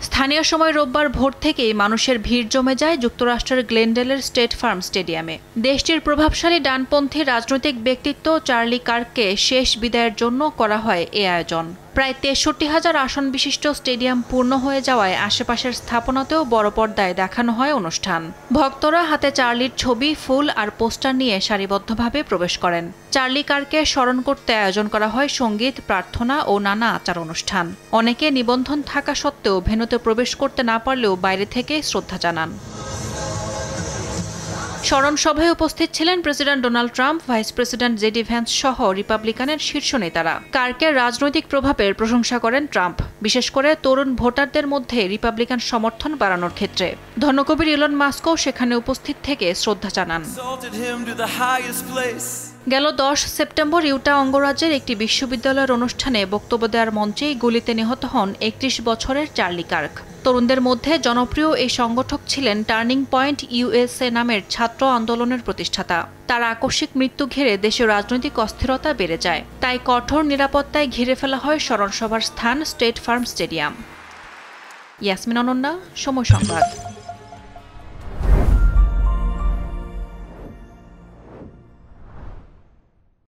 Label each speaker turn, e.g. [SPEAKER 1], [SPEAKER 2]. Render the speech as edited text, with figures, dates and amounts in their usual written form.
[SPEAKER 1] স্থানীয় সময় রোববার ভোর থেকেই মানুষের ভিড় জমে যায় যুক্তরাষ্ট্রের গ্লেনডেলের স্টেট ফার্ম স্টেডিয়ামে। দেশটির প্রভাবশালী ডানপন্থী রাজনৈতিক ব্যক্তিত্ব চার্লি কার্ককে শেষ বিদায়ের জন্য করা হয় এ আয়োজন। প্রায় ৬৩,০০০ আসন বিশিষ্ট স্টেডিয়াম পূর্ণ হয়ে যাওয়ায় আশেপাশের স্থাপনাতেও বড় পর্দায় দেখানো হয় অনুষ্ঠান। ভক্তরা হাতে চার্লির ছবি, ফুল আর পোস্টার নিয়ে সারিবদ্ধভাবে প্রবেশ করেন। চার্লি কার্ককে স্মরণ করতে আয়োজন করা হয় সঙ্গীত, প্রার্থনা ও নানা আচার অনুষ্ঠান। অনেকে নিবন্ধন থাকা সত্ত্বেও ভেন্যুতে প্রবেশ করতে না পারলেও বাইরে থেকে শ্রদ্ধা জানান। স্মরণ সভায় উপস্থিত ছিলেন president Donald Trump, vice president JD Vance সহ রিপাবলিকানের শীর্ষ নেতারা। কার্কের রাজনৈতিক প্রভাবের প্রশংসা করেন ট্রাম্প, বিশেষ করে তরুণ ভোটারদের মধ্যে রিপাবলিকান সমর্থন বাড়ানোর ক্ষেত্রে। ধনকবির ইলন মাস্কও সেখানে উপস্থিত থেকে শ্রদ্ধা জানান। গেল ১০ সেপ্টেম্বর ইউটা অঙ্গরাজ্যের একটি বিশ্ববিদ্যালয়ের অনুষ্ঠানে বক্তব্য দেওয়ার মঞ্চেই গুলিতে নিহত হন ৩১ বছরের চার্লি কার্ক। তরুণদের মধ্যে জনপ্রিয় এই সংগঠক ছিলেন টার্নিং পয়েন্ট ইউএসএ নামের ছাত্র আন্দোলনের প্রতিষ্ঠাতা। তার আকস্মিক মৃত্যু ঘিরে দেশে রাজনৈতিক অস্থিরতা বেড়ে যায়। তাই কঠোর নিরাপত্তায় ঘিরে ফেলা হয় স্মরণ সভার স্থান state farm stadium. Yasmin Ananya, সময় সংবাদ।